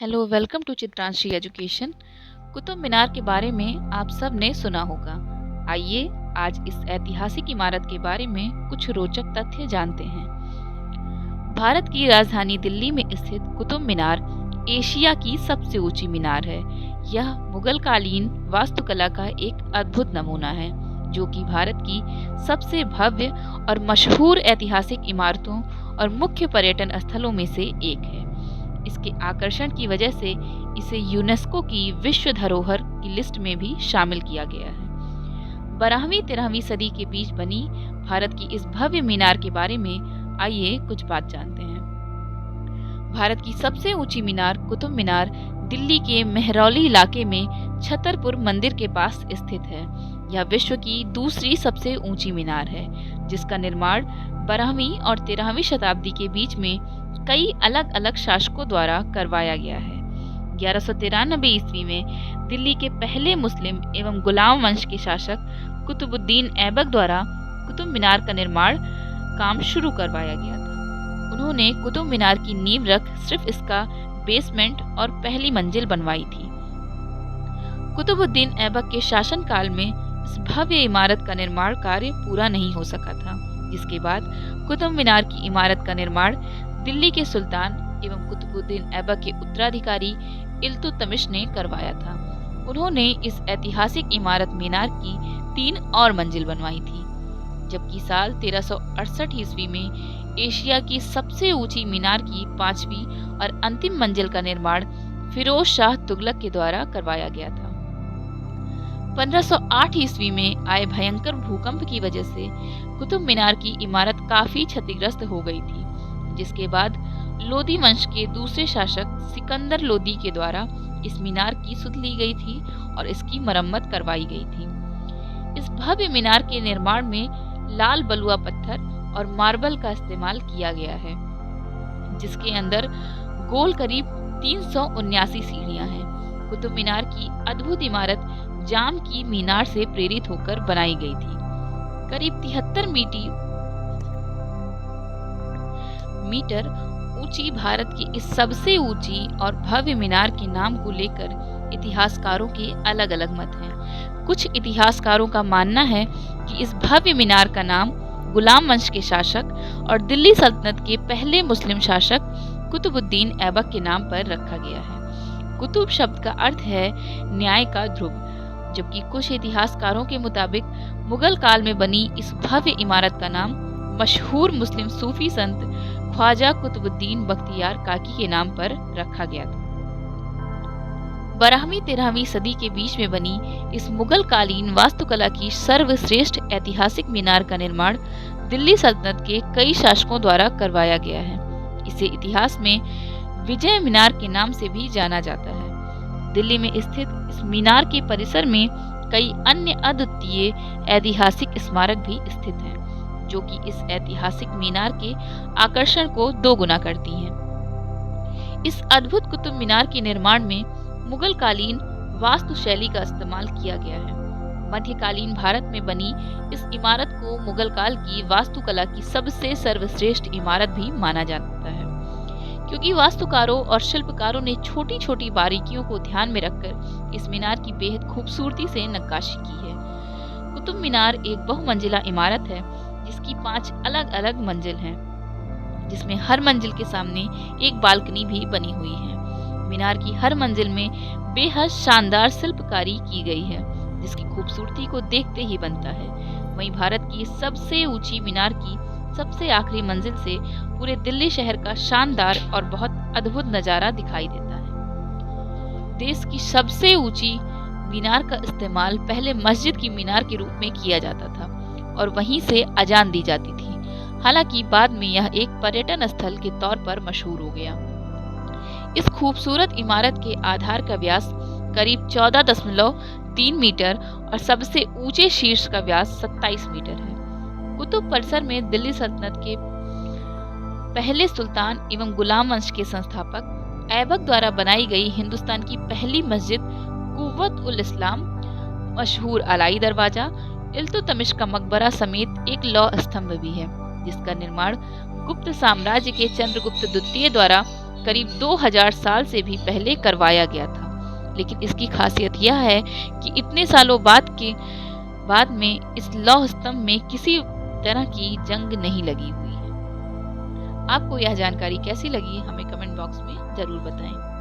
Hello, welcome to Chitranshi education. Qutub Minar के बारे में आप सब ने सुना होगा। आइए आज इस ऐतिहासिक इमारत के बारे में कुछ रोचक तथ्य जानते हैं। भारत की राजधानी दिल्ली में स्थित कुतुब मीनार एशिया की सबसे ऊंची मीनार है। यह मुगल कालीन वास्तुकला का एक अद्भुत नमूना है, जो कि भारत की सबसे भव्य और मशहूर ऐतिहासिक इमारतों और मुख्य पर्यटन स्थलों में से एक है। इसके आकर्षण की वजह से इसे यूनेस्को की विश्व धरोहर की लिस्ट में भी शामिल किया गया है। 12वीं-13वीं सदी के बीच बनी भारत की इस भव्य मीनार के बारे में आइए कुछ बात जानते हैं। भारत की सबसे ऊंची मीनार कुतुब मीनार दिल्ली के मेहरौली इलाके में छतरपुर मंदिर के पास स्थित है। यह विश्व की दूसरी सबसे ऊंची मीनार है, जिसका निर्माण 12वीं और 13वीं शताब्दी के बीच में कई अलग अलग शासकों द्वारा करवाया गया है। 1193 ईस्वी में दिल्ली के पहले मुस्लिम एवं गुलाम वंश के शासक कुतुबुद्दीन ऐबक द्वारा कुतुब मीनार का निर्माण काम शुरू करवाया गया था। उन्होंने कुतुब मीनार की नींव रख सिर्फ इसका बेसमेंट और पहली मंजिल बनवाई थी। कुतुबुद्दीन ऐबक के शासनकाल में इस भव्य इमारत का निर्माण कार्य पूरा नहीं हो सका था, जिसके बाद कुतुब मीनार की इमारत का निर्माण दिल्ली के सुल्तान एवं कुतुबुद्दीन ऐबक के उत्तराधिकारी इल्तुतमिश ने करवाया था। उन्होंने इस ऐतिहासिक इमारत मीनार की 3 और मंजिल बनवाई थी, जबकि साल 1368 ईस्वी में एशिया की सबसे ऊंची मीनार की 5वीं और अंतिम मंजिल का निर्माण फिरोज शाह तुगलक के द्वारा करवाया गया था। 1508 ईस्वी में आए भयंकर भूकंप की वजह से कुतुब मीनार की इमारत काफी क्षतिग्रस्त हो गई थी, जिसके बाद लोदी वंश के दूसरे शासक सिकंदर लोदी के द्वारा इस मीनार की सुध ली गई थी और इसकी मरम्मत करवाई गई थी। इस भव्य मीनार के निर्माण में लाल बलुआ पत्थर और मार्बल का इस्तेमाल किया गया है, जिसके अंदर गोल करीब 379 सीढ़ियां हैं। कुतुब मीनार की अद्भुत इमारत जाम की मीनार से प्रेरित होकर बनाई गई थी। करीब 73 मीटर ऊंची भारत की इस सबसे ऊंची और भव्य मीनार के नाम को लेकर इतिहासकारों के अलग अलग मत हैं। कुछ इतिहासकारों का मानना है कि इस भव्य मीनार का नाम गुलाम वंश के शासक और दिल्ली सल्तनत के पहले मुस्लिम शासक कुतुबुद्दीन ऐबक के नाम पर रखा गया है। कुतुब शब्द का अर्थ है न्याय का ध्रुव, जबकि कुछ इतिहासकारों के मुताबिक मुगल काल में बनी इस भव्य इमारत का नाम मशहूर मुस्लिम सूफी संत ख्वाजा कुतुबुद्दीन बख्तियार काकी के नाम पर रखा गया था। 12वीं-13वीं सदी के बीच में बनी इस मुगल कालीन वास्तुकला की सर्वश्रेष्ठ ऐतिहासिक मीनार का निर्माण दिल्ली सल्तनत के कई शासकों द्वारा करवाया गया है। इसे इतिहास में विजय मीनार के नाम से भी जाना जाता है। दिल्ली में स्थित इस मीनार के परिसर में कई अन्य अद्वितीय ऐतिहासिक स्मारक भी स्थित हैं, जो कि इस ऐतिहासिक मीनार के आकर्षण को दोगुना करती हैं। इस अद्भुत कुतुब मीनार के निर्माण में मुगल कालीन वास्तुशैली का इस्तेमाल किया गया है। मध्यकालीन भारत में बनी इस इमारत को मुगल काल की वास्तुकला की सबसे सर्वश्रेष्ठ इमारत भी माना जाता है, क्योंकि वास्तुकारों और शिल्पकारों ने छोटी छोटी बारीकियों को ध्यान में रखकर इस मीनार की बेहद खूबसूरती से नक्काशी की है। कुतुब मीनार एक बहुमंजिला इमारत है, जिसकी 5 अलग अलग मंजिल हैं, जिसमें हर मंजिल के सामने एक बालकनी भी बनी हुई है। मीनार की हर मंजिल में बेहद शानदार शिल्पकारी की गई है, जिसकी खूबसूरती को देखते ही बनता है। वहीं भारत की सबसे ऊंची मीनार की सबसे आखिरी मंजिल से पूरे दिल्ली शहर का शानदार और बहुत अद्भुत नजारा दिखाई देता है। देश की सबसे ऊंची मीनार का इस्तेमाल पहले मस्जिद की मीनार के रूप में किया जाता था और वहीं से अजान दी जाती थी। हालांकि बाद में यह एक पर्यटन स्थल के तौर पर मशहूर हो गया। इस खूबसूरत इमारत के आधार का व्यास करीब 14.3 मीटर और सबसे ऊंचे शीर्ष का व्यास 27 मीटर है। कुतुब परिसर में दिल्ली सल्तनत के पहले सुल्तान एवं गुलाम वंश के संस्थापक ऐबक द्वारा बनाई गई हिंदुस्तान की पहली मस्जिद कुव्वत उल इस्लाम, मशहूर अलाई दरवाजा, इल्तुतमिश का मकबरा समेत एक लौह स्तंभ भी है, जिसका निर्माण गुप्त साम्राज्य के चंद्रगुप्त द्वितीय द्वारा करीब 2000 साल से भी पहले करवाया गया था। लेकिन इसकी खासियत यह है कि इतने सालों बाद में इस लौह स्तंभ में किसी तरह की जंग नहीं लगी हुई है। आपको यह जानकारी कैसी लगी हमें कमेंट बॉक्स में जरूर बताएं।